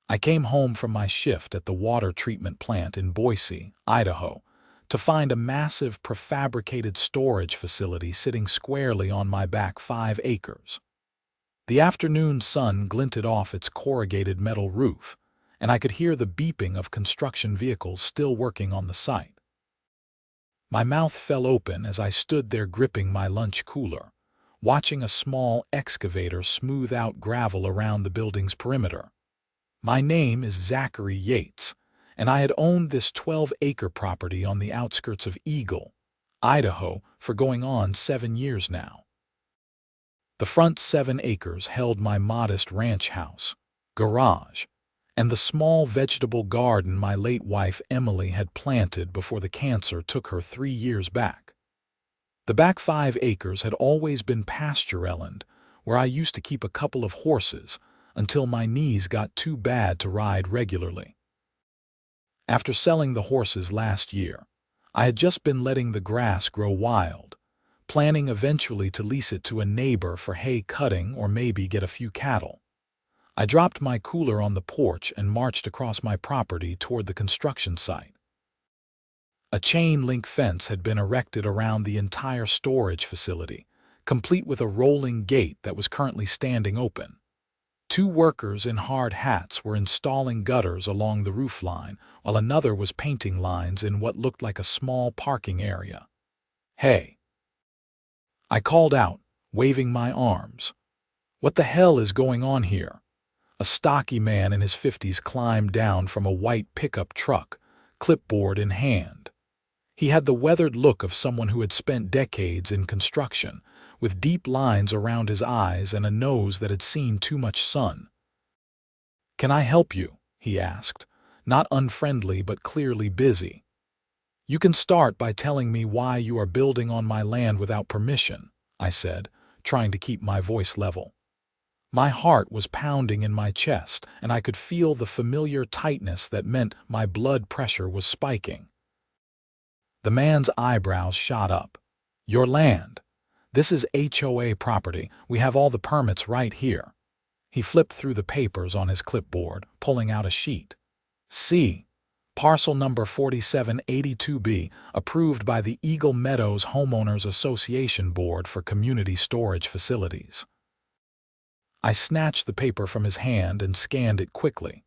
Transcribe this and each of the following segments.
I came home from my shift at the water treatment plant in Boise, Idaho, to find a massive prefabricated storage facility sitting squarely on my back 5 acres. The afternoon sun glinted off its corrugated metal roof, and I could hear the beeping of construction vehicles still working on the site. My mouth fell open as I stood there gripping my lunch cooler, watching a small excavator smooth out gravel around the building's perimeter. My name is Zachary Yates, and I had owned this 12-acre property on the outskirts of Eagle, Idaho, for going on 7 years now. The front 7 acres held my modest ranch house, garage, and the small vegetable garden my late wife Emily had planted before the cancer took her 3 years back. The back 5 acres had always been pasture land, where I used to keep a couple of horses until my knees got too bad to ride regularly. After selling the horses last year, I had just been letting the grass grow wild, planning eventually to lease it to a neighbor for hay cutting or maybe get a few cattle. I dropped my cooler on the porch and marched across my property toward the construction site. A chain-link fence had been erected around the entire storage facility, complete with a rolling gate that was currently standing open. 2 workers in hard hats were installing gutters along the roofline, while another was painting lines in what looked like a small parking area. "Hey!" I called out, waving my arms. "What the hell is going on here?" A stocky man in his 50s climbed down from a white pickup truck, clipboard in hand. He had the weathered look of someone who had spent decades in construction, with deep lines around his eyes and a nose that had seen too much sun. "Can I help you?" he asked, not unfriendly but clearly busy. "You can start by telling me why you are building on my land without permission," I said, trying to keep my voice level. My heart was pounding in my chest, and I could feel the familiar tightness that meant my blood pressure was spiking. The man's eyebrows shot up. "Your land. This is HOA property. We have all the permits right here." He flipped through the papers on his clipboard, pulling out a sheet. "See, parcel number 4782B, approved by the Eagle Meadows Homeowners Association Board for community storage facilities." I snatched the paper from his hand and scanned it quickly.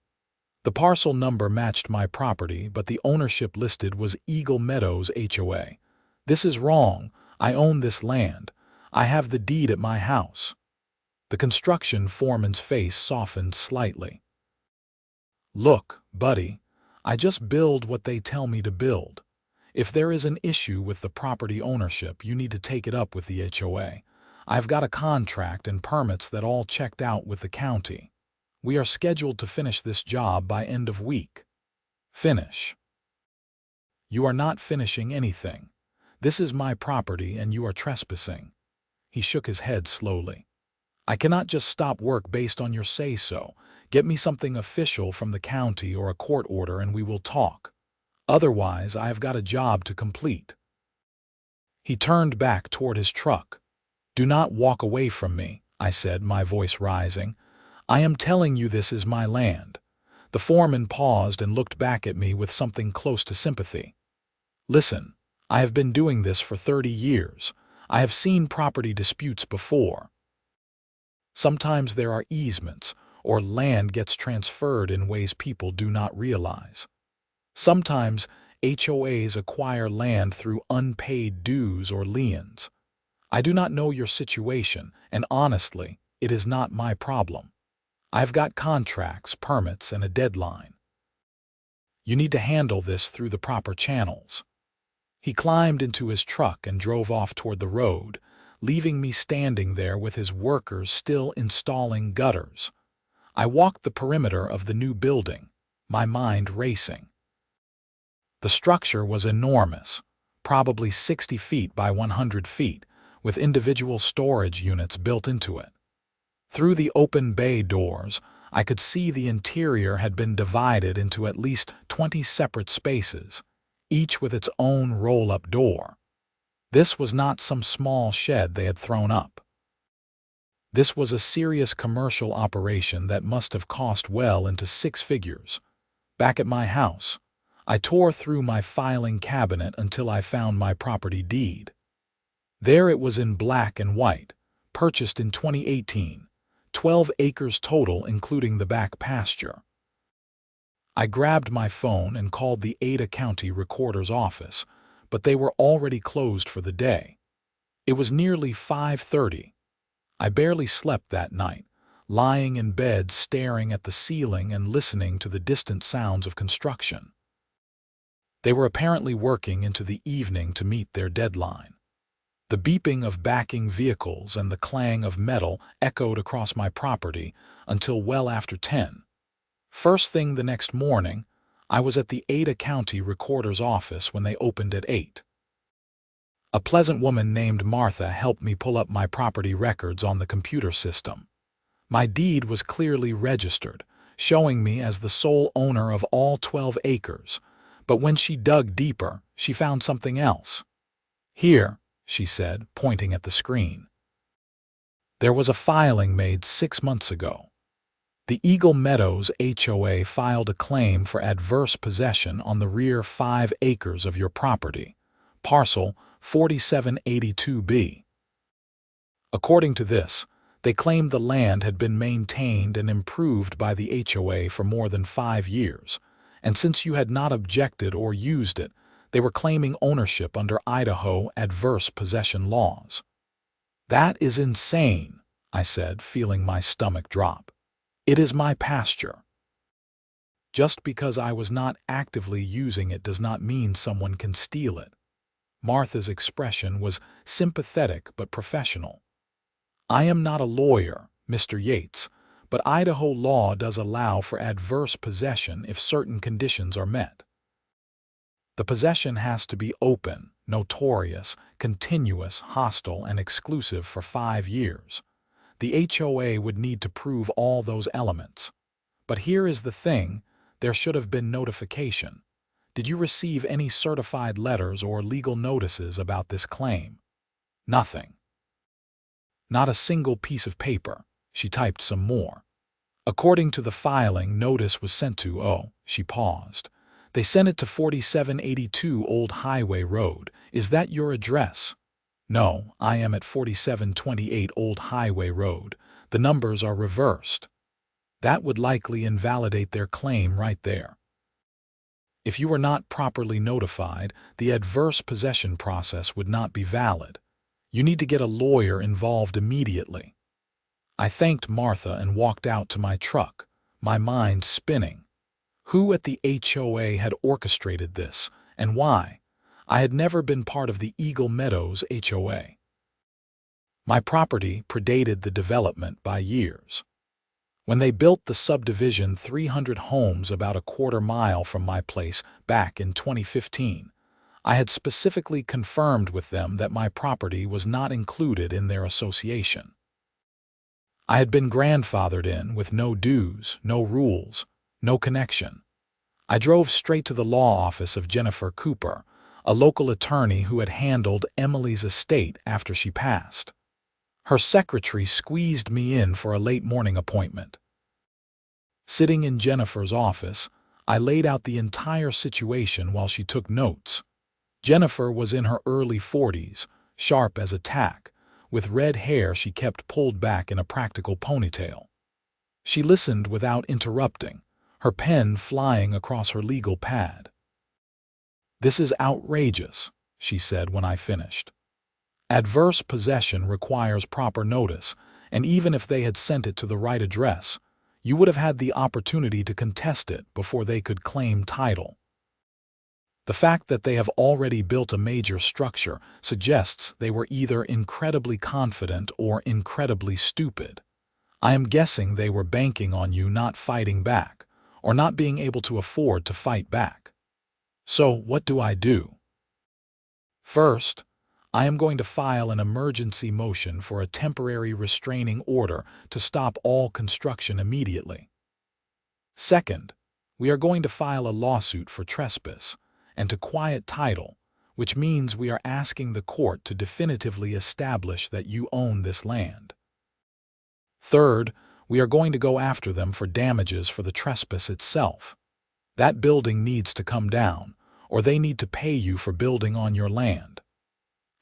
The parcel number matched my property, but the ownership listed was Eagle Meadows HOA. "This is wrong. I own this land. I have the deed at my house." The construction foreman's face softened slightly. "Look, buddy, I just build what they tell me to build. If there is an issue with the property ownership, you need to take it up with the HOA. I've got a contract and permits that all checked out with the county. We are scheduled to finish this job by end of week." "Finish?" "You are not finishing anything. This is my property and you are trespassing." He shook his head slowly. "I cannot just stop work based on your say-so. Get me something official from the county or a court order and we will talk. Otherwise, I have got a job to complete." He turned back toward his truck. "Do not walk away from me," I said, my voice rising. "I am telling you this is my land." The foreman paused and looked back at me with something close to sympathy. "Listen, I have been doing this for 30 years. I have seen property disputes before. Sometimes there are easements, or land gets transferred in ways people do not realize. Sometimes HOAs acquire land through unpaid dues or liens. I do not know your situation, and honestly, it is not my problem. I've got contracts, permits, and a deadline. You need to handle this through the proper channels." He climbed into his truck and drove off toward the road, leaving me standing there with his workers still installing gutters. I walked the perimeter of the new building, my mind racing. The structure was enormous, probably 60 feet by 100 feet, with individual storage units built into it. Through the open bay doors, I could see the interior had been divided into at least 20 separate spaces, each with its own roll-up door. This was not some small shed they had thrown up. This was a serious commercial operation that must have cost well into six figures. Back at my house, I tore through my filing cabinet until I found my property deed. There it was in black and white, purchased in 2018, 12 acres total including the back pasture. I grabbed my phone and called the Ada County Recorder's office, but they were already closed for the day. It was nearly 5:30. I barely slept that night, lying in bed staring at the ceiling and listening to the distant sounds of construction. They were apparently working into the evening to meet their deadline. The beeping of backing vehicles and the clang of metal echoed across my property until well after 10. First thing the next morning, I was at the Ada County Recorder's office when they opened at 8. A pleasant woman named Martha helped me pull up my property records on the computer system. My deed was clearly registered, showing me as the sole owner of all 12 acres, but when she dug deeper, she found something else. "Here," she said, pointing at the screen. There was a filing made 6 months ago. The Eagle Meadows HOA filed a claim for adverse possession on the rear 5 acres of your property, parcel 4782B. According to this, they claimed the land had been maintained and improved by the HOA for more than 5 years, and since you had not objected or used it, they were claiming ownership under Idaho adverse possession laws. "That is insane," I said, feeling my stomach drop. "It is my pasture. Just because I was not actively using it does not mean someone can steal it." Martha's expression was sympathetic but professional. "I am not a lawyer, Mr. Yates, but Idaho law does allow for adverse possession if certain conditions are met. The possession has to be open, notorious, continuous, hostile, and exclusive for 5 years. The HOA would need to prove all those elements. But here is the thing, there should have been notification. Did you receive any certified letters or legal notices about this claim?" "Nothing." "Not a single piece of paper." She typed some more. "According to the filing, notice was sent to," she paused. "They sent it to 4782 Old Highway Road. Is that your address?" "No, I am at 4728 Old Highway Road. The numbers are reversed." "That would likely invalidate their claim right there. If you were not properly notified, the adverse possession process would not be valid. You need to get a lawyer involved immediately." I thanked Martha and walked out to my truck, my mind spinning. Who at the HOA had orchestrated this, and why? I had never been part of the Eagle Meadows HOA. My property predated the development by years. When they built the subdivision 300 homes about a quarter mile from my place back in 2015, I had specifically confirmed with them that my property was not included in their association. I had been grandfathered in with no dues, no rules, no connection. I drove straight to the law office of Jennifer Cooper, a local attorney who had handled Emily's estate after she passed. Her secretary squeezed me in for a late morning appointment. Sitting in Jennifer's office, I laid out the entire situation while she took notes. Jennifer was in her early 40s, sharp as a tack, with red hair she kept pulled back in a practical ponytail. She listened without interrupting, her pen flying across her legal pad. "This is outrageous," she said when I finished. "Adverse possession requires proper notice, and even if they had sent it to the right address, you would have had the opportunity to contest it before they could claim title. The fact that they have already built a major structure suggests they were either incredibly confident or incredibly stupid. I am guessing they were banking on you not fighting back, or not being able to afford to fight back. So what do I do? First, I am going to file an emergency motion for a temporary restraining order to stop all construction immediately. Second, we are going to file a lawsuit for trespass and to quiet title, which means we are asking the court to definitively establish that you own this land. Third, we are going to go after them for damages for the trespass itself. That building needs to come down, or they need to pay you for building on your land."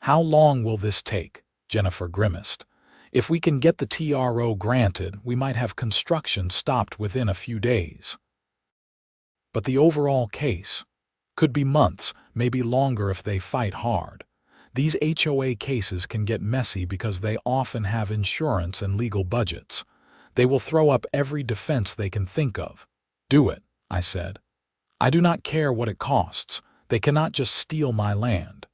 "How long will this take?" Jennifer grimaced. "If we can get the TRO granted, we might have construction stopped within a few days. But the overall case could be months, maybe longer if they fight hard. These HOA cases can get messy because they often have insurance and legal budgets. They will throw up every defense they can think of." "Do it," I said. "I do not care what it costs. They cannot just steal my land.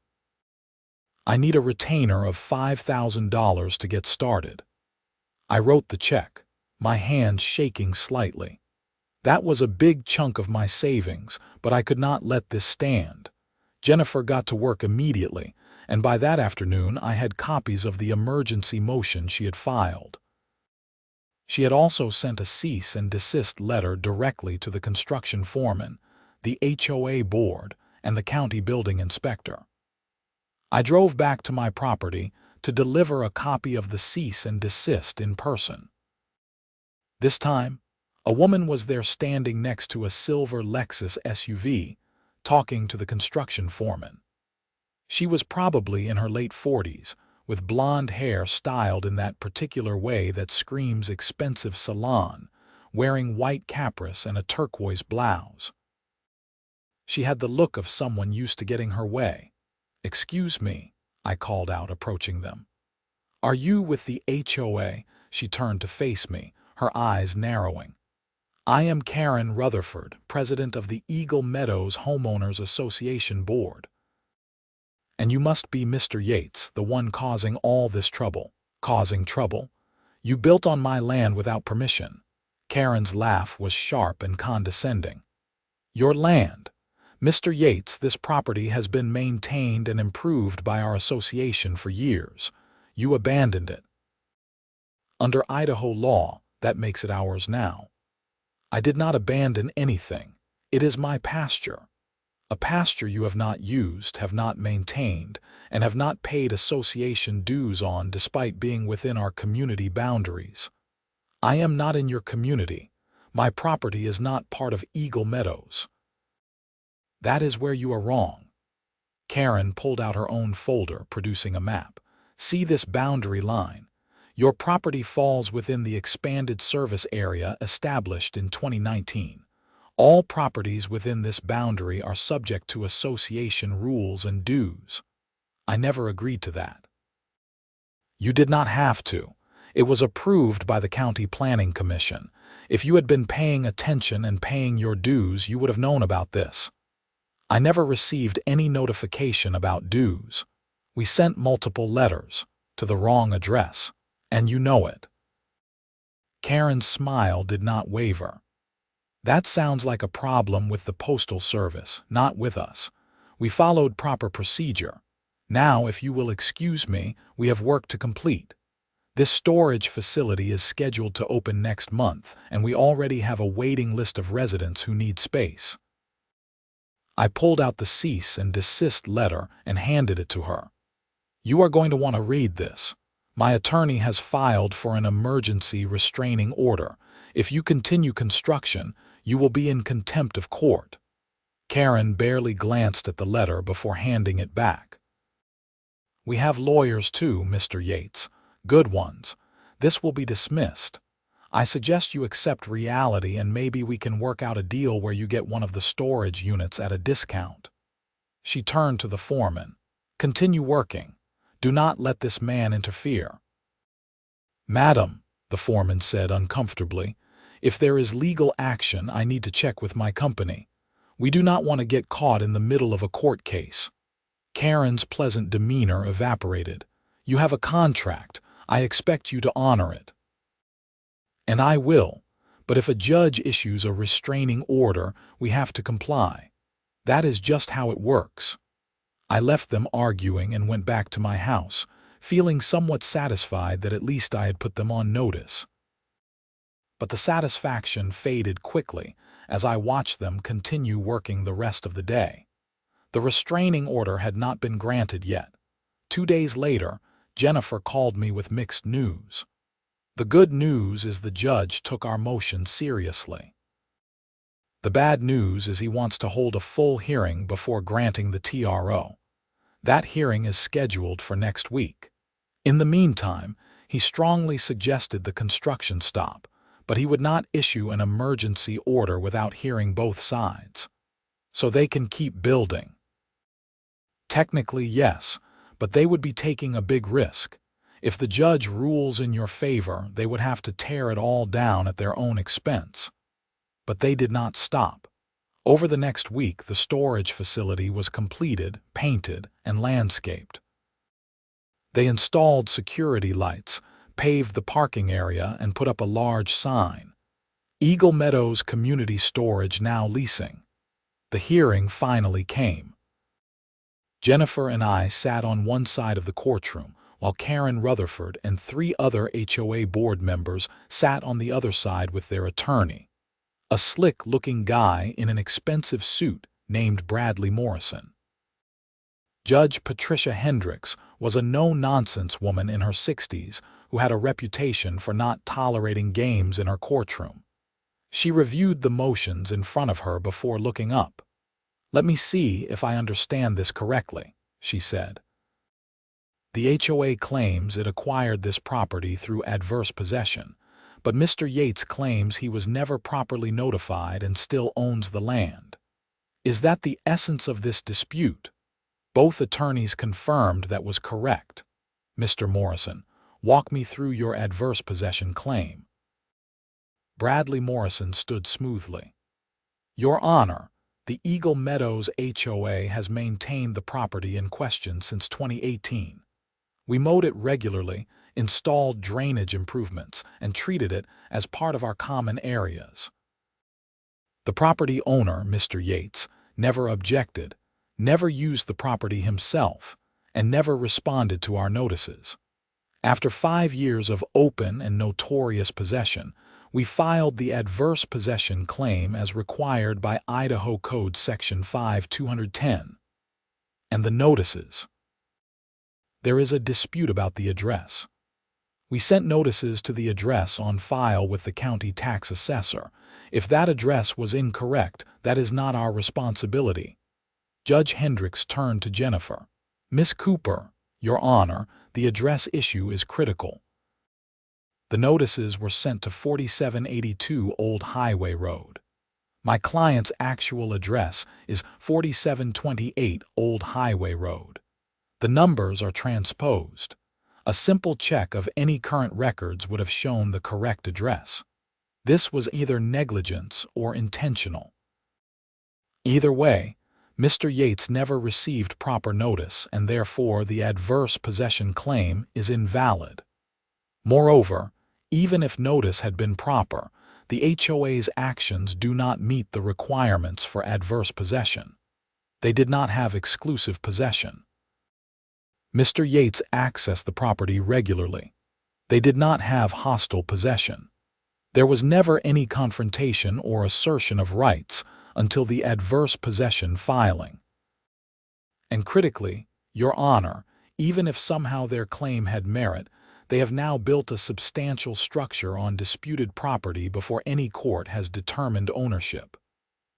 I need a retainer of $5,000 to get started." I wrote the check, my hand shaking slightly. That was a big chunk of my savings, but I could not let this stand. Jennifer got to work immediately, and by that afternoon I had copies of the emergency motion she had filed. She had also sent a cease and desist letter directly to the construction foreman, the HOA board, and the county building inspector. I drove back to my property to deliver a copy of the cease and desist in person. This time, a woman was there standing next to a silver Lexus SUV, talking to the construction foreman. She was probably in her late 40s, with blonde hair styled in that particular way that screams expensive salon, wearing white capris and a turquoise blouse. She had the look of someone used to getting her way. "Excuse me," I called out, approaching them. "Are you with the HOA?" She turned to face me, her eyes narrowing. "I am Karen Rutherford, president of the Eagle Meadows Homeowners Association board." "And you must be Mr. Yates, the one causing all this trouble." "Causing trouble? You built on my land without permission." Karen's laugh was sharp and condescending. "Your land? Mr. Yates, this property has been maintained and improved by our association for years. You abandoned it. Under Idaho law, that makes it ours now." "I did not abandon anything. It is my pasture. A pasture you have not used, have not maintained, and have not paid association dues on despite being within our community boundaries. I am not in your community. My property is not part of Eagle Meadows." "That is where you are wrong." Karen pulled out her own folder, producing a map. "See this boundary line? Your property falls within the expanded service area established in 2019. All properties within this boundary are subject to association rules and dues." "I never agreed to that." "You did not have to. It was approved by the County Planning Commission. If you had been paying attention and paying your dues, you would have known about this." "I never received any notification about dues. We sent multiple letters to the wrong address, and you know it." Karen's smile did not waver. "That sounds like a problem with the Postal Service, not with us. We followed proper procedure. Now, if you will excuse me, we have work to complete. This storage facility is scheduled to open next month, and we already have a waiting list of residents who need space." I pulled out the cease and desist letter and handed it to her. "You are going to want to read this. My attorney has filed for an emergency restraining order. If you continue construction, you will be in contempt of court." Karen barely glanced at the letter before handing it back. "We have lawyers too, Mr. Yates. Good ones. This will be dismissed. I suggest you accept reality, and maybe we can work out a deal where you get one of the storage units at a discount." She turned to the foreman. "Continue working. Do not let this man interfere." "Madam," the foreman said uncomfortably, "if there is legal action, I need to check with my company. We do not want to get caught in the middle of a court case." Karen's pleasant demeanor evaporated. "You have a contract. I expect you to honor it." "And I will, but if a judge issues a restraining order, we have to comply. That is just how it works." I left them arguing and went back to my house, feeling somewhat satisfied that at least I had put them on notice. But the satisfaction faded quickly as I watched them continue working the rest of the day. The restraining order had not been granted yet. 2 days later, Jennifer called me with mixed news. The good news is the judge took our motion seriously. The bad news is he wants to hold a full hearing before granting the TRO. That hearing is scheduled for next week. In the meantime, he strongly suggested the construction stop, but he would not issue an emergency order without hearing both sides. So they can keep building. Technically, yes, but they would be taking a big risk. If the judge rules in your favor, they would have to tear it all down at their own expense. But they did not stop. Over the next week, the storage facility was completed, painted, and landscaped. They installed security lights, paved the parking area, and put up a large sign. Eagle Meadows Community Storage now leasing. The hearing finally came. Jennifer and I sat on one side of the courtroom, while Karen Rutherford and 3 other HOA board members sat on the other side with their attorney, a slick-looking guy in an expensive suit named Bradley Morrison. Judge Patricia Hendricks was a no-nonsense woman in her 60s who had a reputation for not tolerating games in her courtroom. She reviewed the motions in front of her before looking up. "Let me see if I understand this correctly," she said. "The HOA claims it acquired this property through adverse possession, but Mr. Yates claims he was never properly notified and still owns the land. Is that the essence of this dispute?" Both attorneys confirmed that was correct. "Mr. Morrison, walk me through your adverse possession claim." Bradley Morrison stood smoothly. "Your Honor, the Eagle Meadows HOA has maintained the property in question since 2018. We mowed it regularly, installed drainage improvements, and treated it as part of our common areas. The property owner, Mr. Yates, never objected, never used the property himself, and never responded to our notices. After 5 years of open and notorious possession, we filed the adverse possession claim as required by Idaho Code Section 5210. And the notices. There is a dispute about the address. We sent notices to the address on file with the county tax assessor. If that address was incorrect, that is not our responsibility." Judge Hendricks turned to Jennifer. "Miss Cooper, Your Honor, the address issue is critical. The notices were sent to 4782 Old Highway Road. My client's actual address is 4728 Old Highway Road. The numbers are transposed. A simple check of any current records would have shown the correct address. This was either negligence or intentional. Either way, Mr. Yates never received proper notice, and therefore the adverse possession claim is invalid. Moreover, even if notice had been proper, the HOA's actions do not meet the requirements for adverse possession. They did not have exclusive possession. Mr. Yates accessed the property regularly. They did not have hostile possession. There was never any confrontation or assertion of rights until the adverse possession filing. And critically, Your Honor, even if somehow their claim had merit, they have now built a substantial structure on disputed property before any court has determined ownership.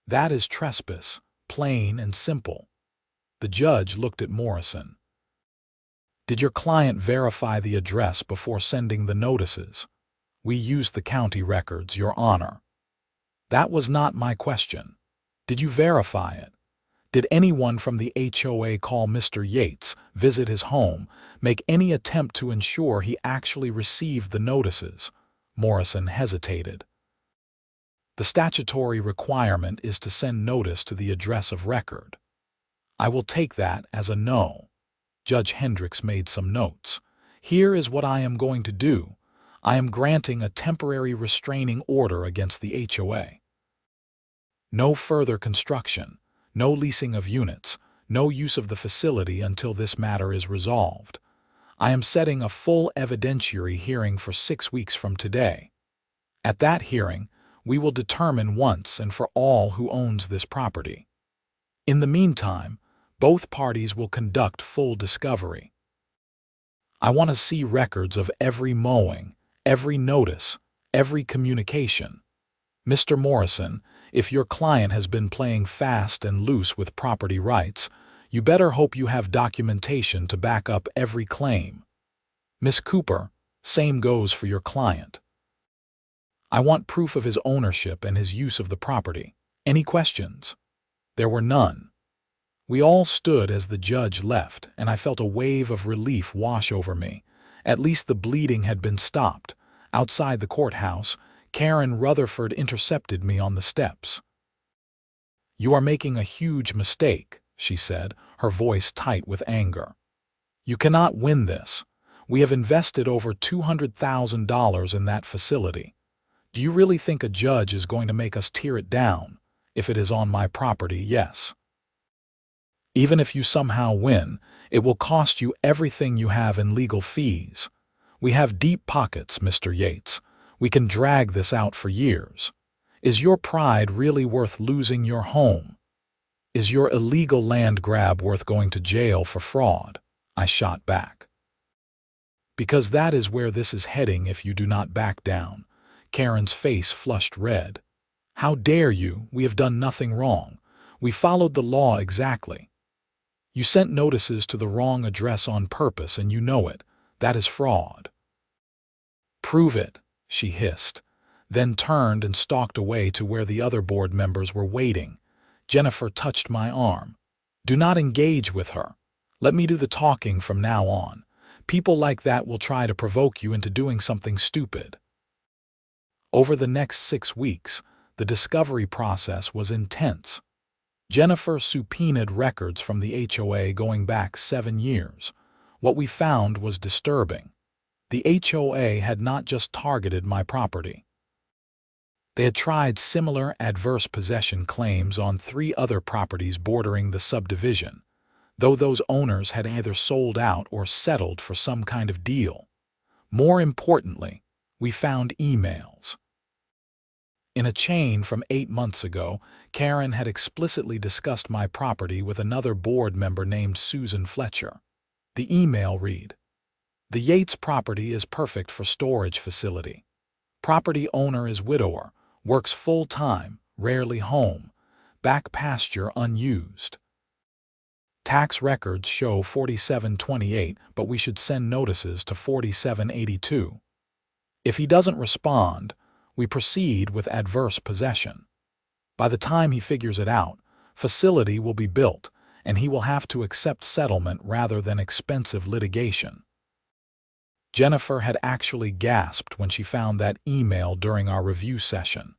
That is trespass, plain and simple." The judge looked at Morrison. "Did your client verify the address before sending the notices?" "We used the county records, Your Honor." "That was not my question. Did you verify it? Did anyone from the HOA call Mr. Yates, visit his home, make any attempt to ensure he actually received the notices?" Morrison hesitated. "The statutory requirement is to send notice to the address of record." "I will take that as a no." Judge Hendricks made some notes. "Here is what I am going to do. I am granting a temporary restraining order against the HOA. No further construction, no leasing of units, no use of the facility until this matter is resolved. I am setting a full evidentiary hearing for 6 weeks from today. At that hearing, we will determine once and for all who owns this property. In the meantime, both parties will conduct full discovery. I want to see records of every mowing, every notice, every communication. Mr. Morrison, if your client has been playing fast and loose with property rights, you better hope you have documentation to back up every claim. Miss Cooper, same goes for your client. I want proof of his ownership and his use of the property. Any questions? There were none. We all stood as the judge left, and I felt a wave of relief wash over me. At least the bleeding had been stopped. Outside the courthouse, Karen Rutherford intercepted me on the steps. "You are making a huge mistake," she said, her voice tight with anger. "You cannot win this. We have invested over $200,000 in that facility. Do you really think a judge is going to make us tear it down? If it is on my property, yes. Even if you somehow win, it will cost you everything you have in legal fees. We have deep pockets, Mr. Yates. We can drag this out for years. Is your pride really worth losing your home? Is your illegal land grab worth going to jail for fraud?" I shot back. "Because that is where this is heading if you do not back down." Karen's face flushed red. "How dare you? We have done nothing wrong. We followed the law exactly. You sent notices to the wrong address on purpose and you know it. That is fraud." "Prove it," she hissed, then turned and stalked away to where the other board members were waiting. Jennifer touched my arm. "Do not engage with her. Let me do the talking from now on. People like that will try to provoke you into doing something stupid." Over the next 6 weeks, the discovery process was intense. Jennifer subpoenaed records from the HOA going back 7 years. What we found was disturbing. The HOA had not just targeted my property. They had tried similar adverse possession claims on 3 other properties bordering the subdivision, though those owners had either sold out or settled for some kind of deal. More importantly, we found emails. In a chain from 8 months ago, Karen had explicitly discussed my property with another board member named Susan Fletcher. The email read, "The Yates property is perfect for storage facility. Property owner is widower, works full-time, rarely home. Back pasture unused. Tax records show 4728, but we should send notices to 4782. If he doesn't respond, we proceed with adverse possession. By the time he figures it out, facility will be built, and he will have to accept settlement rather than expensive litigation." Jennifer had actually gasped when she found that email during our review session.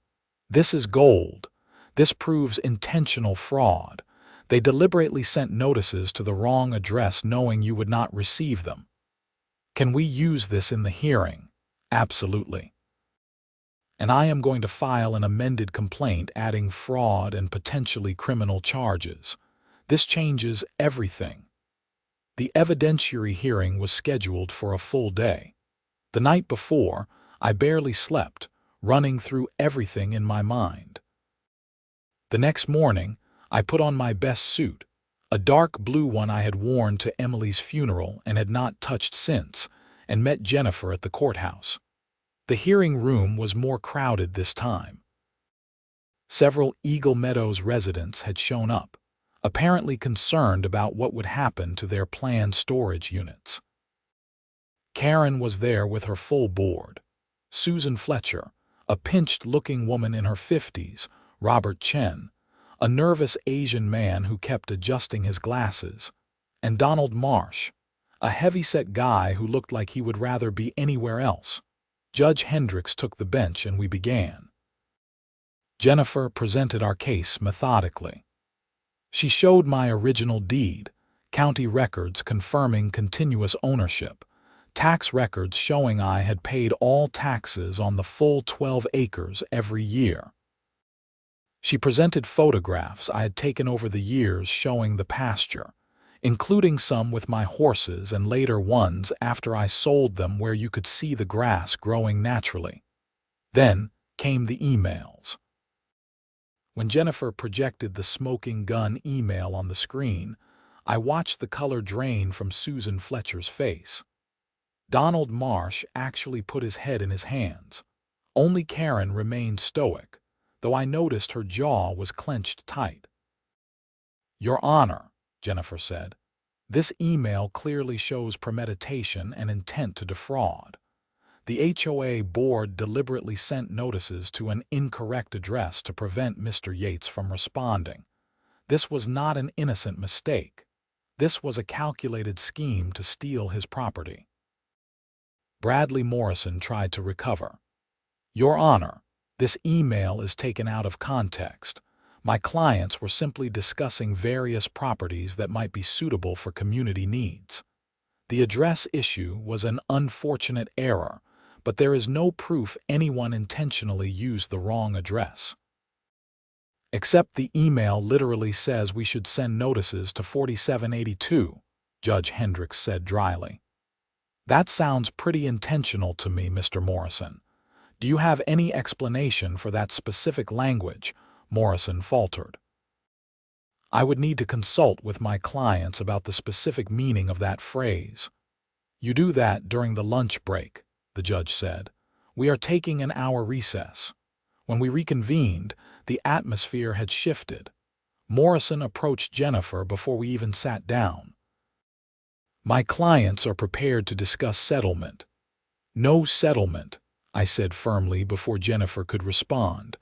"This is gold. This proves intentional fraud. They deliberately sent notices to the wrong address knowing you would not receive them. Can we use this in the hearing?" "Absolutely. And I am going to file an amended complaint adding fraud and potentially criminal charges. This changes everything." The evidentiary hearing was scheduled for a full day. The night before, I barely slept, running through everything in my mind. The next morning, I put on my best suit, a dark blue one I had worn to Emily's funeral and had not touched since, and met Jennifer at the courthouse. The hearing room was more crowded this time. Several Eagle Meadows residents had shown up, apparently concerned about what would happen to their planned storage units. Karen was there with her full board. Susan Fletcher, a pinched-looking woman in her 50s, Robert Chen, a nervous Asian man who kept adjusting his glasses, and Donald Marsh, a heavy-set guy who looked like he would rather be anywhere else. Judge Hendricks took the bench and we began. Jennifer presented our case methodically. She showed my original deed, county records confirming continuous ownership, tax records showing I had paid all taxes on the full 12 acres every year. She presented photographs I had taken over the years showing the pasture, including some with my horses and later ones after I sold them where you could see the grass growing naturally. Then came the emails. When Jennifer projected the smoking gun email on the screen, I watched the color drain from Susan Fletcher's face. Donald Marsh actually put his head in his hands. Only Karen remained stoic, though I noticed her jaw was clenched tight. "Your Honor," Jennifer said, "this email clearly shows premeditation and intent to defraud. The HOA board deliberately sent notices to an incorrect address to prevent Mr. Yates from responding. This was not an innocent mistake. This was a calculated scheme to steal his property." Bradley Morrison tried to recover. "Your Honor, this email is taken out of context. My clients were simply discussing various properties that might be suitable for community needs. The address issue was an unfortunate error, but there is no proof anyone intentionally used the wrong address." "Except the email literally says we should send notices to 4782, Judge Hendricks said dryly. "That sounds pretty intentional to me, Mr. Morrison. Do you have any explanation for that specific language?" Morrison faltered. "I would need to consult with my clients about the specific meaning of that phrase." "You do that during the lunch break," the judge said. "We are taking an hour recess." When we reconvened, the atmosphere had shifted. Morrison approached Jennifer before we even sat down. "My clients are prepared to discuss settlement." "No settlement," I said firmly before Jennifer could respond.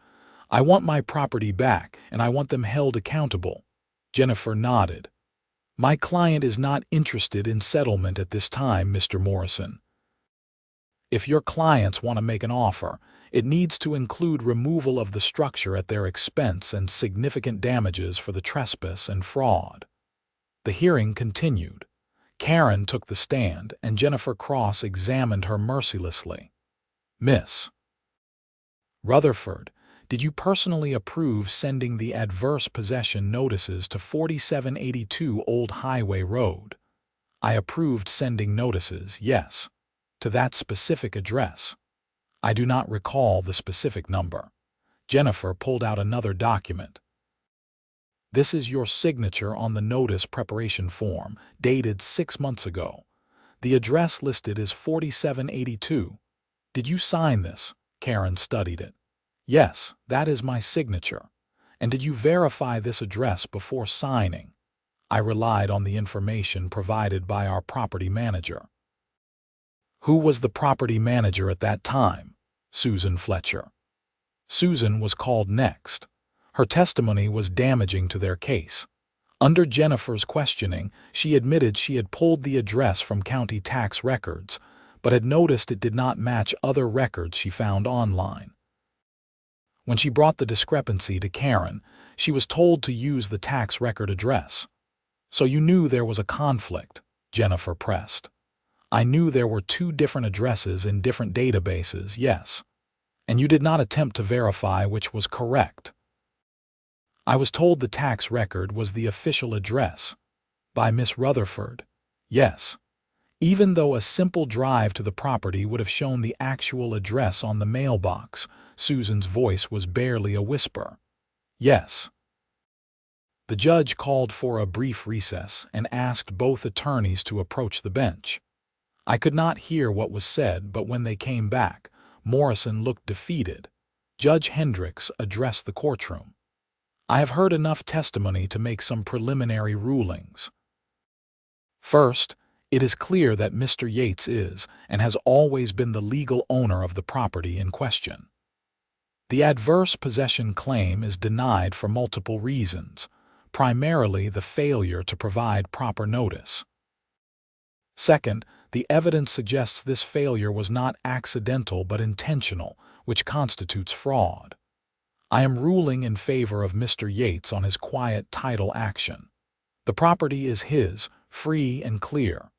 "I want my property back, and I want them held accountable." Jennifer nodded. "My client is not interested in settlement at this time, Mr. Morrison. If your clients want to make an offer, it needs to include removal of the structure at their expense and significant damages for the trespass and fraud." The hearing continued. Karen took the stand, and Jennifer cross-examined her mercilessly. "Miss Rutherford, did you personally approve sending the adverse possession notices to 4782 Old Highway Road?" "I approved sending notices, yes. To that specific address." "I do not recall the specific number." Jennifer pulled out another document. "This is your signature on the notice preparation form, dated 6 months ago. The address listed is 4782. Did you sign this?" Karen studied it. "Yes, that is my signature." "And did you verify this address before signing?" "I relied on the information provided by our property manager." "Who was the property manager at that time?" "Susan Fletcher." Susan was called next. Her testimony was damaging to their case. Under Jennifer's questioning, she admitted she had pulled the address from county tax records, but had noticed it did not match other records she found online. When she brought the discrepancy to Karen, she was told to use the tax record address. "So you knew there was a conflict?" Jennifer pressed. "I knew there were 2 different addresses in different databases, yes." "And you did not attempt to verify which was correct?" "I was told the tax record was the official address." "By Miss Rutherford?" "Yes." "Even though a simple drive to the property would have shown the actual address on the mailbox," Susan's voice was barely a whisper. "Yes." The judge called for a brief recess and asked both attorneys to approach the bench. I could not hear what was said, but when they came back, Morrison looked defeated. Judge Hendricks addressed the courtroom. "I have heard enough testimony to make some preliminary rulings. First, it is clear that Mr. Yates is and has always been the legal owner of the property in question. The adverse possession claim is denied for multiple reasons, primarily the failure to provide proper notice. Second, the evidence suggests this failure was not accidental but intentional, which constitutes fraud. I am ruling in favor of Mr. Yates on his quiet title action. The property is his, free and clear."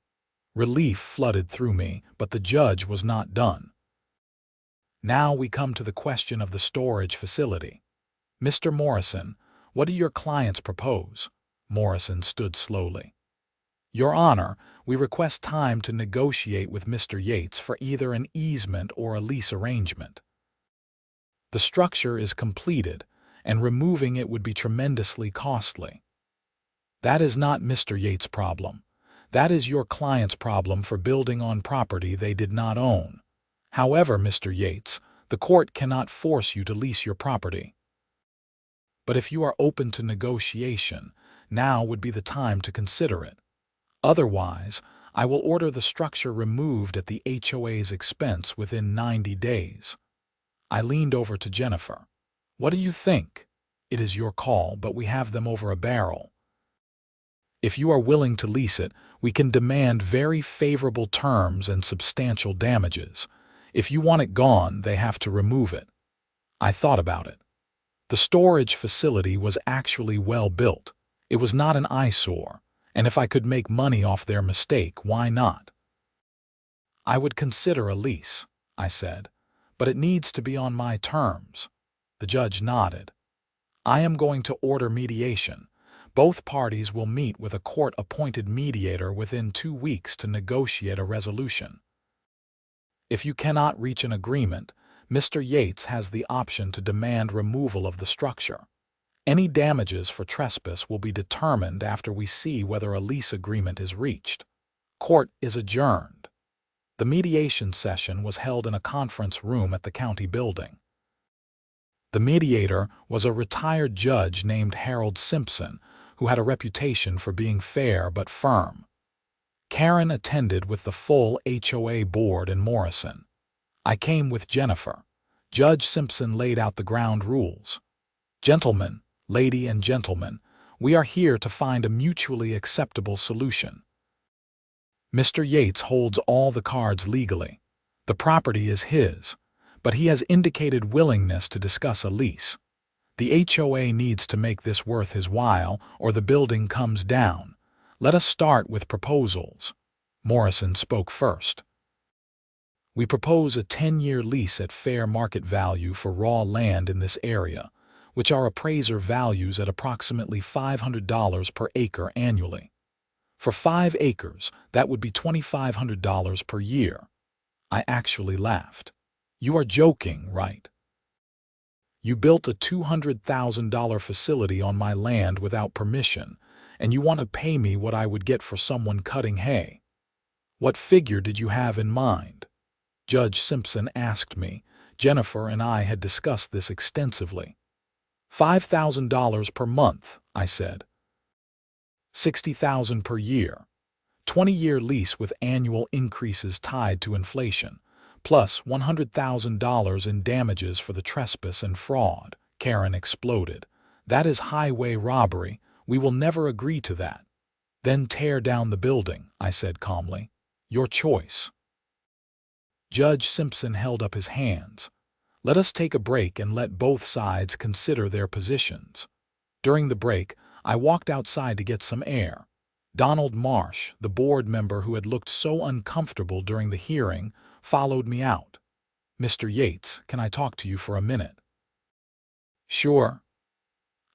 Relief flooded through me, but the judge was not done. "Now we come to the question of the storage facility. Mr. Morrison, what do your clients propose?" Morrison stood slowly. "Your Honor, we request time to negotiate with Mr. Yates for either an easement or a lease arrangement. The structure is completed, and removing it would be tremendously costly." "That is not Mr. Yates' problem. That is your client's problem for building on property they did not own. However, Mr. Yates, the court cannot force you to lease your property. But if you are open to negotiation, now would be the time to consider it. Otherwise, I will order the structure removed at the HOA's expense within 90 days. I leaned over to Jennifer. What do you think? It is your call, but we have them over a barrel. If you are willing to lease it, we can demand very favorable terms and substantial damages. If you want it gone, they have to remove it. I thought about it. The storage facility was actually well built. It was not an eyesore, and if I could make money off their mistake, why not? I would consider a lease, I said, but it needs to be on my terms. The judge nodded. I am going to order mediation. Both parties will meet with a court-appointed mediator within 2 weeks to negotiate a resolution. If you cannot reach an agreement, Mr. Yates has the option to demand removal of the structure. Any damages for trespass will be determined after we see whether a lease agreement is reached. Court is adjourned. The mediation session was held in a conference room at the county building. The mediator was a retired judge named Harold Simpson, who had a reputation for being fair but firm. Karen attended with the full HOA board and Morrison. I came with Jennifer. Judge Simpson laid out the ground rules. Gentlemen, lady and gentlemen, we are here to find a mutually acceptable solution. Mr. Yates holds all the cards legally. The property is his, but he has indicated willingness to discuss a lease. The HOA needs to make this worth his while, or the building comes down. Let us start with proposals. Morrison spoke first. We propose a 10-year lease at fair market value for raw land in this area, which our appraiser values at approximately $500 per acre annually. For 5 acres, that would be $2,500 per year. I actually laughed. You are joking, right? You built a $200,000 facility on my land without permission, and you want to pay me what I would get for someone cutting hay. What figure did you have in mind? Judge Simpson asked me. Jennifer and I had discussed this extensively. $5,000 per month, I said. $60,000 per year. 20-year lease with annual increases tied to inflation, plus $100,000 in damages for the trespass and fraud. Karen exploded. That is highway robbery. We will never agree to that. Then tear down the building, I said calmly. Your choice. Judge Simpson held up his hands. Let us take a break and let both sides consider their positions. During the break, I walked outside to get some air. Donald Marsh, the board member who had looked so uncomfortable during the hearing, followed me out. Mr. Yates, can I talk to you for a minute? Sure.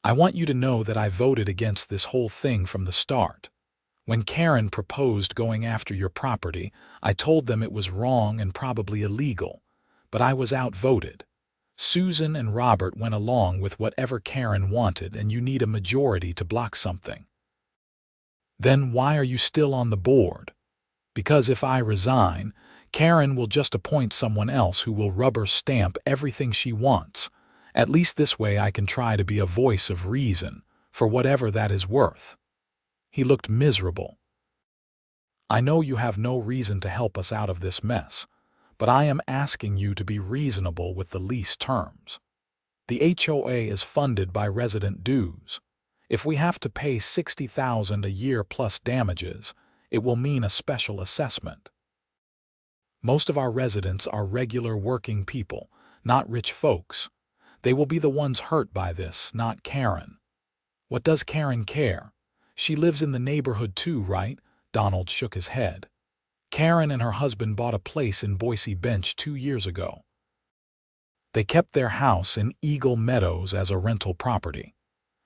I want you to know that I voted against this whole thing from the start. When Karen proposed going after your property, I told them it was wrong and probably illegal, but I was outvoted. Susan and Robert went along with whatever Karen wanted, and you need a majority to block something. Then why are you still on the board? Because if I resign, Karen will just appoint someone else who will rubber stamp everything she wants. At least this way I can try to be a voice of reason, for whatever that is worth. He looked miserable. I know you have no reason to help us out of this mess, but I am asking you to be reasonable with the lease terms. The HOA is funded by resident dues. If we have to pay $60,000 a year plus damages, it will mean a special assessment. Most of our residents are regular working people, not rich folks. They will be the ones hurt by this, not Karen. What does Karen care? She lives in the neighborhood too, right? Donald shook his head. Karen and her husband bought a place in Boise Bench 2 years ago. They kept their house in Eagle Meadows as a rental property.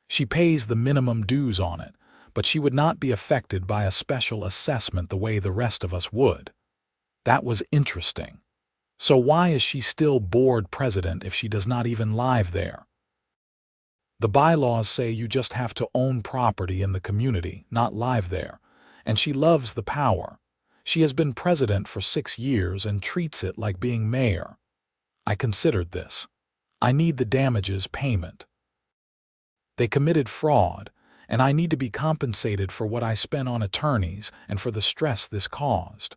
She pays the minimum dues on it, but she would not be affected by a special assessment the way the rest of us would. That was interesting. So why is she still board president if she does not even live there? The bylaws say you just have to own property in the community, not live there, and she loves the power. She has been president for 6 years and treats it like being mayor. I considered this. I need the damages payment. They committed fraud, and I need to be compensated for what I spent on attorneys and for the stress this caused.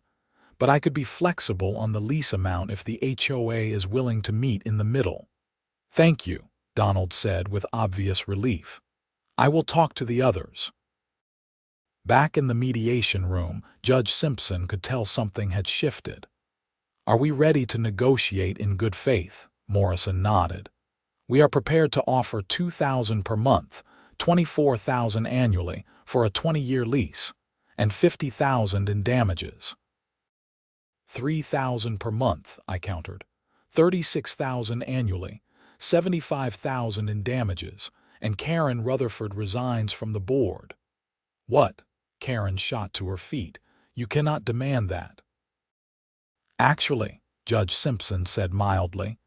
But I could be flexible on the lease amount if the HOA is willing to meet in the middle. Thank you, Donald said with obvious relief. I will talk to the others. Back in the mediation room, Judge Simpson could tell something had shifted. Are we ready to negotiate in good faith? Morrison nodded. We are prepared to offer $2,000 per month, $24,000 annually for a 20-year lease, and $50,000 in damages. $3,000 per month, I countered. $36,000 annually, $75,000 in damages, and Karen Rutherford resigns from the board. What? Karen shot to her feet. You cannot demand that. Actually, Judge Simpson said mildly,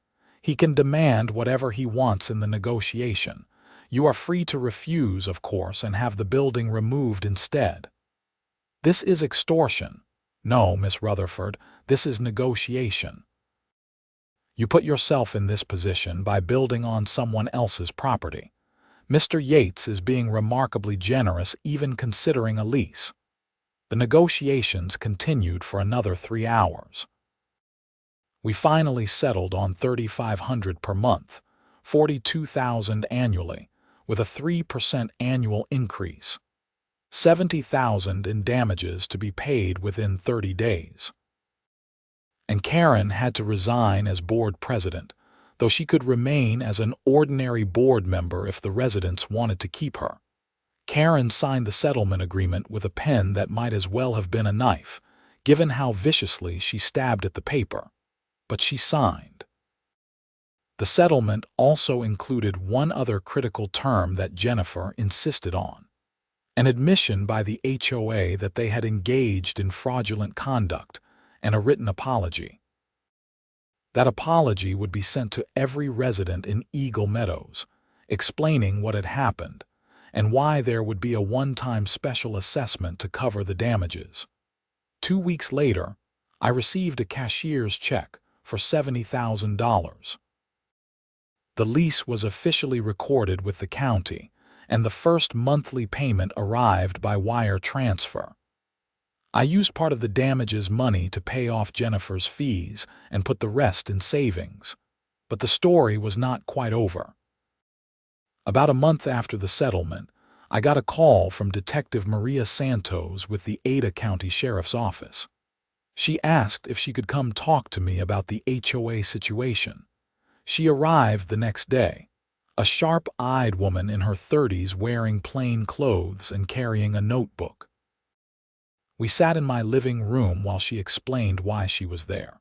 he can demand whatever he wants in the negotiation. You are free to refuse, of course, and have the building removed instead. This is extortion. No, Miss Rutherford, this is negotiation. You put yourself in this position by building on someone else's property. Mr. Yates is being remarkably generous even considering a lease. The negotiations continued for another 3 hours. We finally settled on $3,500 per month, $42,000 annually, with a 3% annual increase. $70,000 in damages to be paid within 30 days. And Karen had to resign as board president, though she could remain as an ordinary board member if the residents wanted to keep her. Karen signed the settlement agreement with a pen that might as well have been a knife, given how viciously she stabbed at the paper. But she signed. The settlement also included one other critical term that Jennifer insisted on: an admission by the HOA that they had engaged in fraudulent conduct, and a written apology. That apology would be sent to every resident in Eagle Meadows, explaining what had happened, and why there would be a one-time special assessment to cover the damages. 2 weeks later, I received a cashier's check for $70,000. The lease was officially recorded with the county, and the first monthly payment arrived by wire transfer. I used part of the damages money to pay off Jennifer's fees and put the rest in savings. But the story was not quite over. About a month after the settlement, I got a call from Detective Maria Santos with the Ada County Sheriff's Office. She asked if she could come talk to me about the HOA situation. She arrived the next day, a sharp-eyed woman in her 30s wearing plain clothes and carrying a notebook. We sat in my living room while she explained why she was there.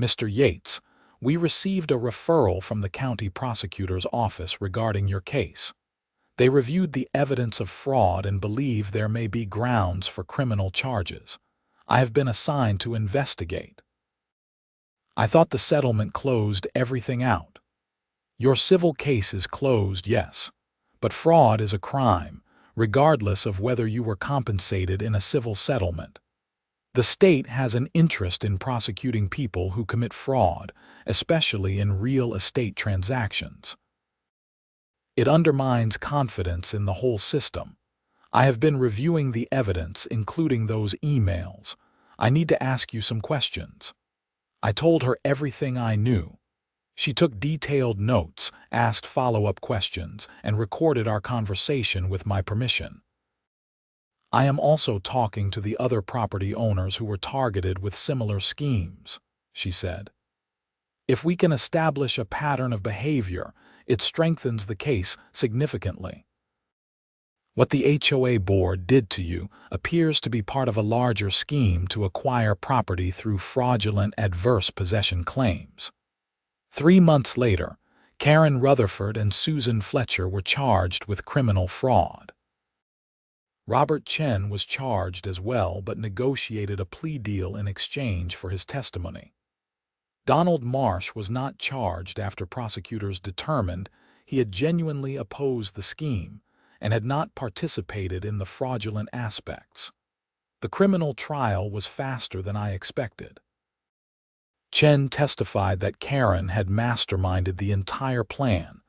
Mr. Yates, we received a referral from the county prosecutor's office regarding your case. They reviewed the evidence of fraud and believe there may be grounds for criminal charges. I have been assigned to investigate. I thought the settlement closed everything out. Your civil case is closed, yes, but fraud is a crime, regardless of whether you were compensated in a civil settlement. The state has an interest in prosecuting people who commit fraud, especially in real estate transactions. It undermines confidence in the whole system. I have been reviewing the evidence, including those emails. I need to ask you some questions. I told her everything I knew. She took detailed notes, asked follow-up questions, and recorded our conversation with my permission. I am also talking to the other property owners who were targeted with similar schemes, she said. If we can establish a pattern of behavior, it strengthens the case significantly. What the HOA board did to you appears to be part of a larger scheme to acquire property through fraudulent adverse possession claims. 3 months later, Karen Rutherford and Susan Fletcher were charged with criminal fraud. Robert Chen was charged as well but negotiated a plea deal in exchange for his testimony. Donald Marsh was not charged after prosecutors determined he had genuinely opposed the scheme and had not participated in the fraudulent aspects. The criminal trial was faster than I expected. Chen testified that Karen had masterminded the entire plan,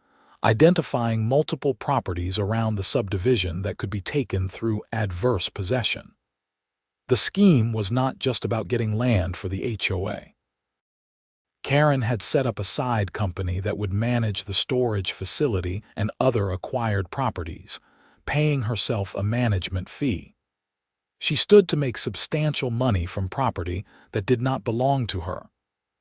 identifying multiple properties around the subdivision that could be taken through adverse possession. The scheme was not just about getting land for the HOA. Karen had set up a side company that would manage the storage facility and other acquired properties, paying herself a management fee. She stood to make substantial money from property that did not belong to her.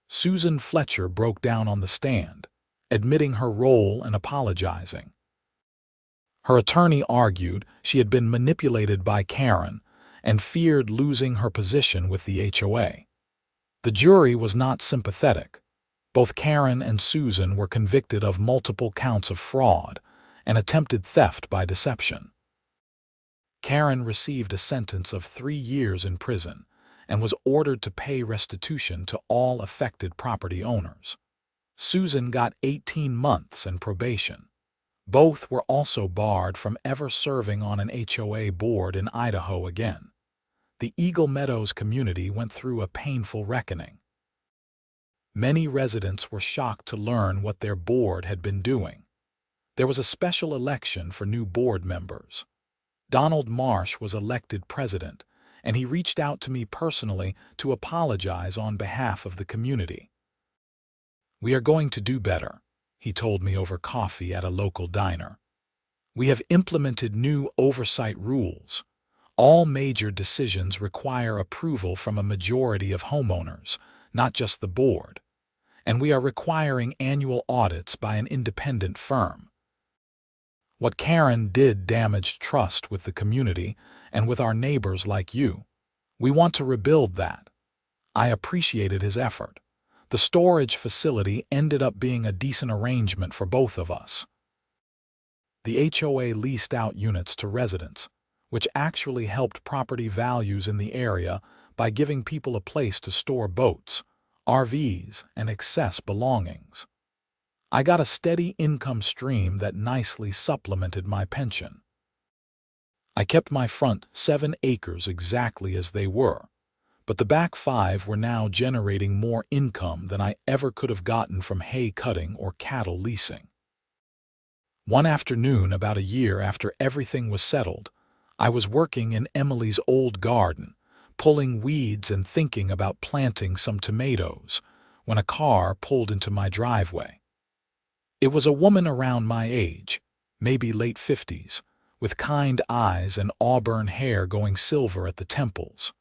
Susan Fletcher broke down on the stand, admitting her role and apologizing. Her attorney argued she had been manipulated by Karen and feared losing her position with the HOA. The jury was not sympathetic. Both Karen and Susan were convicted of multiple counts of fraud and attempted theft by deception. Karen received a sentence of 3 years in prison and was ordered to pay restitution to all affected property owners. Susan got 18 months and probation. Both were also barred from ever serving on an HOA board in Idaho again. The Eagle Meadows community went through a painful reckoning. Many residents were shocked to learn what their board had been doing. There was a special election for new board members. Donald Marsh was elected president, and he reached out to me personally to apologize on behalf of the community. "We are going to do better," he told me over coffee at a local diner. "We have implemented new oversight rules. All major decisions require approval from a majority of homeowners, not just the board. And we are requiring annual audits by an independent firm." What Karen did damaged trust with the community and with our neighbors like you. We want to rebuild that. I appreciated his effort. The storage facility ended up being a decent arrangement for both of us. The HOA leased out units to residents, which actually helped property values in the area by giving people a place to store boats, RVs, and excess belongings. I got a steady income stream that nicely supplemented my pension. I kept my front 7 acres exactly as they were, but the back 5 were now generating more income than I ever could have gotten from hay cutting or cattle leasing. One afternoon, about a year after everything was settled, I was working in Emily's old garden, pulling weeds and thinking about planting some tomatoes, when a car pulled into my driveway. It was a woman around my age, maybe late 50s, with kind eyes and auburn hair going silver at the temples.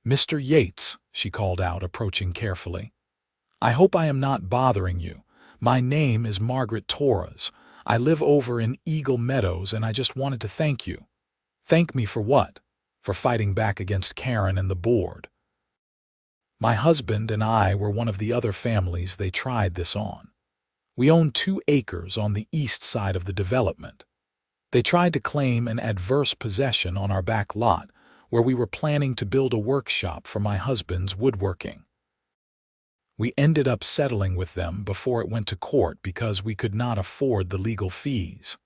"Mr. Yates," she called out, approaching carefully. "I hope I am not bothering you. My name is Margaret Torres. I live over in Eagle Meadows, and I just wanted to thank you." "Thank me for what?" "For fighting back against Karen and the board. My husband and I were one of the other families they tried this on. We own 2 acres on the east side of the development. They tried to claim an adverse possession on our back lot, where we were planning to build a workshop for my husband's woodworking. We ended up settling with them before it went to court because we could not afford the legal fees.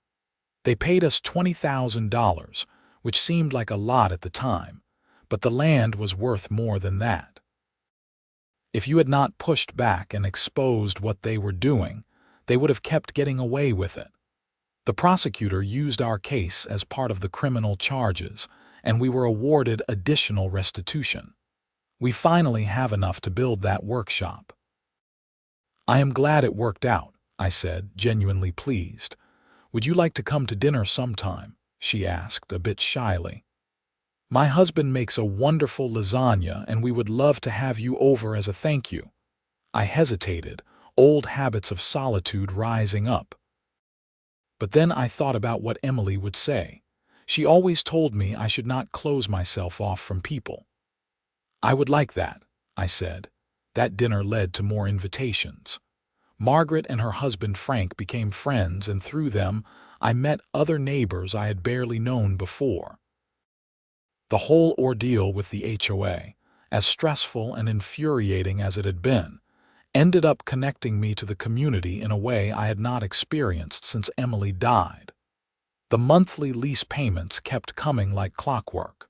They paid us $20,000, which seemed like a lot at the time, but the land was worth more than that. If you had not pushed back and exposed what they were doing, they would have kept getting away with it. The prosecutor used our case as part of the criminal charges, and we were awarded additional restitution. We finally have enough to build that workshop." "I am glad it worked out," I said, genuinely pleased. "Would you like to come to dinner sometime?" she asked, a bit shyly. "My husband makes a wonderful lasagna, and we would love to have you over as a thank you." I hesitated, old habits of solitude rising up. But then I thought about what Emily would say. She always told me I should not close myself off from people. "I would like that," I said. That dinner led to more invitations. Margaret and her husband Frank became friends, and through them, I met other neighbors I had barely known before. The whole ordeal with the HOA, as stressful and infuriating as it had been, ended up connecting me to the community in a way I had not experienced since Emily died. The monthly lease payments kept coming like clockwork.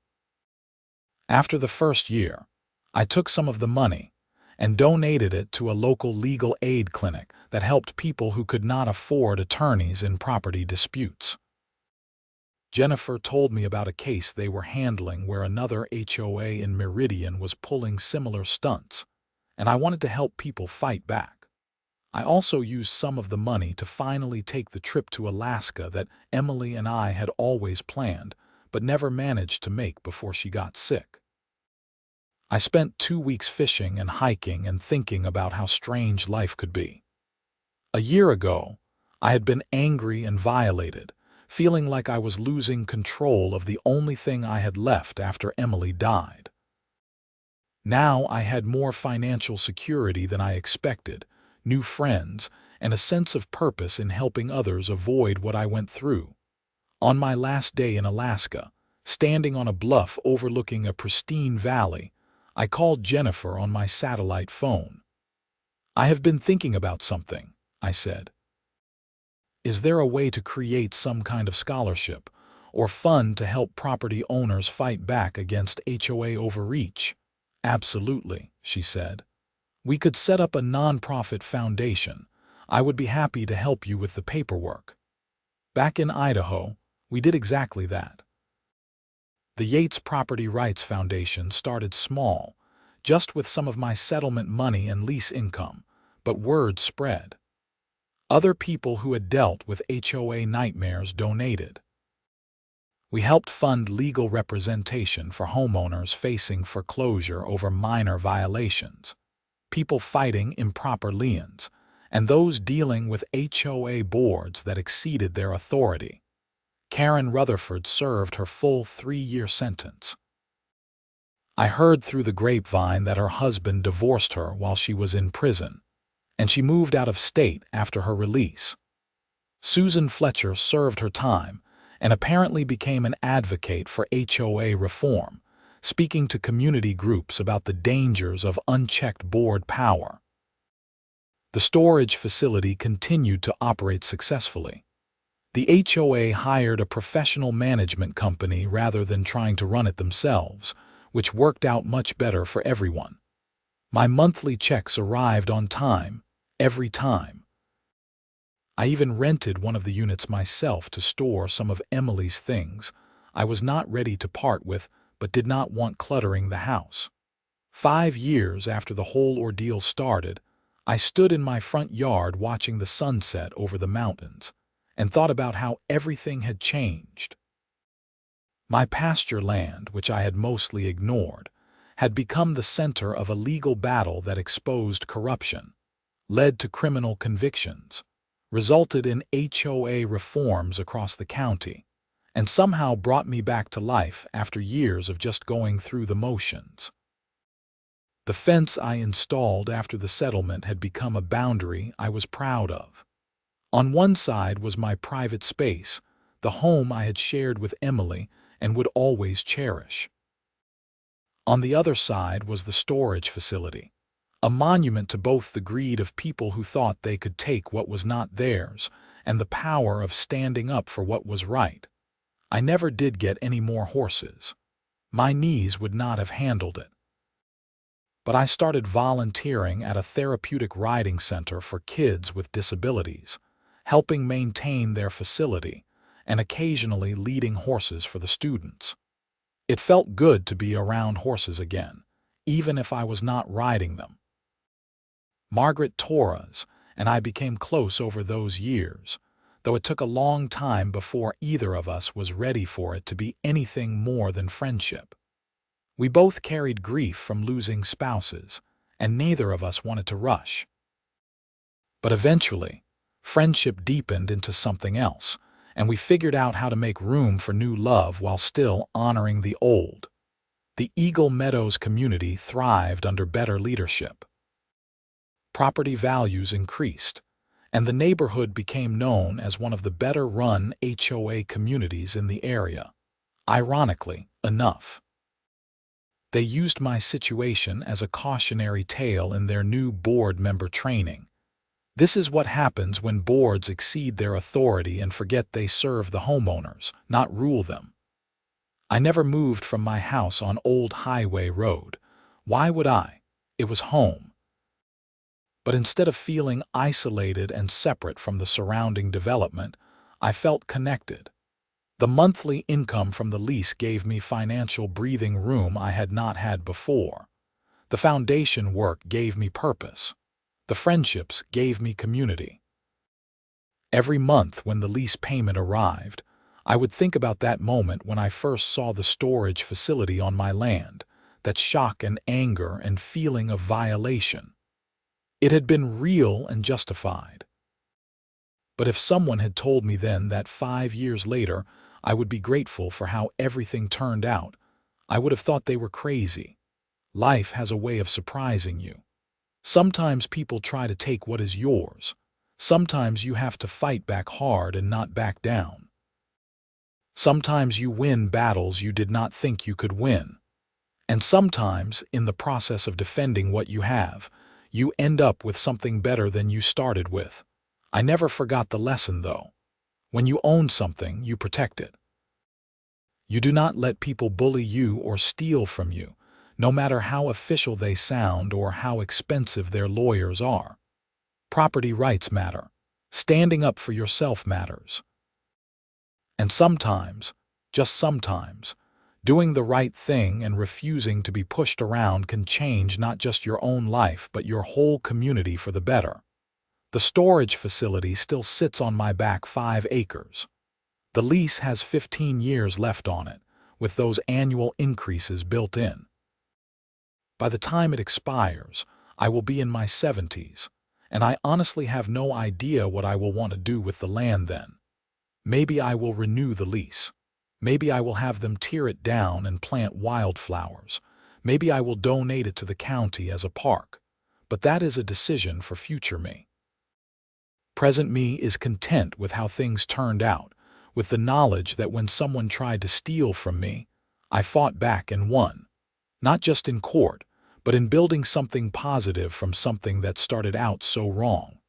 After the first year, I took some of the money and donated it to a local legal aid clinic that helped people who could not afford attorneys in property disputes. Jennifer told me about a case they were handling where another HOA in Meridian was pulling similar stunts, and I wanted to help people fight back. I also used some of the money to finally take the trip to Alaska that Emily and I had always planned, but never managed to make before she got sick. I spent 2 weeks fishing and hiking and thinking about how strange life could be. A year ago, I had been angry and violated, feeling like I was losing control of the only thing I had left after Emily died. Now I had more financial security than I expected, new friends, and a sense of purpose in helping others avoid what I went through. On my last day in Alaska, standing on a bluff overlooking a pristine valley, I called Jennifer on my satellite phone. "I have been thinking about something," I said. "Is there a way to create some kind of scholarship or fund to help property owners fight back against HOA overreach?" "Absolutely," she said. "We could set up a nonprofit foundation. I would be happy to help you with the paperwork." Back in Idaho, we did exactly that. The Yates Property Rights Foundation started small, just with some of my settlement money and lease income, but word spread. Other people who had dealt with HOA nightmares donated. We helped fund legal representation for homeowners facing foreclosure over minor violations, people fighting improper liens, and those dealing with HOA boards that exceeded their authority. Karen Rutherford served her full 3-year sentence. I heard through the grapevine that her husband divorced her while she was in prison, and she moved out of state after her release. Susan Fletcher served her time and apparently became an advocate for HOA reform, speaking to community groups about the dangers of unchecked board power. The storage facility continued to operate successfully. The HOA hired a professional management company rather than trying to run it themselves, which worked out much better for everyone. My monthly checks arrived on time, every time. I even rented one of the units myself to store some of Emily's things I was not ready to part with but did not want cluttering the house. 5 years after the whole ordeal started, I stood in my front yard watching the sunset over the mountains and thought about how everything had changed. My pasture land, which I had mostly ignored, had become the center of a legal battle that exposed corruption, led to criminal convictions, resulted in HOA reforms across the county, and somehow brought me back to life after years of just going through the motions. The fence I installed after the settlement had become a boundary I was proud of. On one side was my private space, the home I had shared with Emily and would always cherish. On the other side was the storage facility, a monument to both the greed of people who thought they could take what was not theirs and the power of standing up for what was right. I never did get any more horses. My knees would not have handled it. But I started volunteering at a therapeutic riding center for kids with disabilities, helping maintain their facility, and occasionally leading horses for the students. It felt good to be around horses again, even if I was not riding them. Margaret Torres and I became close over those years, though it took a long time before either of us was ready for it to be anything more than friendship. We both carried grief from losing spouses, and neither of us wanted to rush. But eventually, friendship deepened into something else, and we figured out how to make room for new love while still honoring the old. The Eagle Meadows community thrived under better leadership. Property values increased, and the neighborhood became known as one of the better-run HOA communities in the area. Ironically enough, they used my situation as a cautionary tale in their new board member training. This is what happens when boards exceed their authority and forget they serve the homeowners, not rule them. I never moved from my house on Old Highway Road. Why would I? It was home. But instead of feeling isolated and separate from the surrounding development, I felt connected. The monthly income from the lease gave me financial breathing room I had not had before. The foundation work gave me purpose. The friendships gave me community. Every month when the lease payment arrived, I would think about that moment when I first saw the storage facility on my land, that shock and anger and feeling of violation. It had been real and justified. But if someone had told me then that 5 years later I would be grateful for how everything turned out, I would have thought they were crazy. Life has a way of surprising you. Sometimes people try to take what is yours. Sometimes you have to fight back hard and not back down. Sometimes you win battles you did not think you could win. And sometimes, in the process of defending what you have, you end up with something better than you started with. I never forgot the lesson, though. When you own something, you protect it. You do not let people bully you or steal from you, no matter how official they sound or how expensive their lawyers are. Property rights matter. Standing up for yourself matters. And sometimes, just sometimes, doing the right thing and refusing to be pushed around can change not just your own life but your whole community for the better. The storage facility still sits on my back 5 acres. The lease has 15 years left on it, with those annual increases built in. By the time it expires, I will be in my 70s, and I honestly have no idea what I will want to do with the land then. Maybe I will renew the lease. Maybe I will have them tear it down and plant wildflowers. Maybe I will donate it to the county as a park. But that is a decision for future me. Present me is content with how things turned out, with the knowledge that when someone tried to steal from me, I fought back and won. Not just in court, but in building something positive from something that started out so wrong.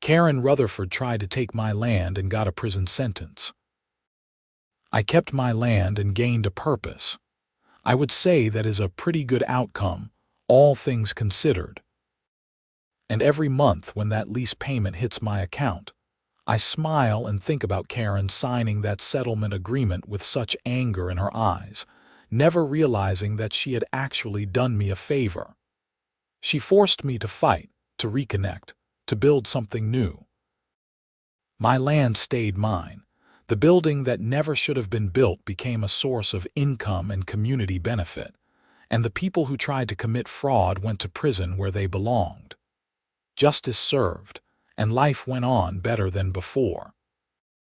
Karen Rutherford tried to take my land and got a prison sentence. I kept my land and gained a purpose. I would say that is a pretty good outcome, all things considered. And every month when that lease payment hits my account, I smile and think about Karen signing that settlement agreement with such anger in her eyes, never realizing that she had actually done me a favor. She forced me to fight, to reconnect, to build something new. My land stayed mine. The building that never should have been built became a source of income and community benefit, and the people who tried to commit fraud went to prison where they belonged. Justice served, and life went on better than before.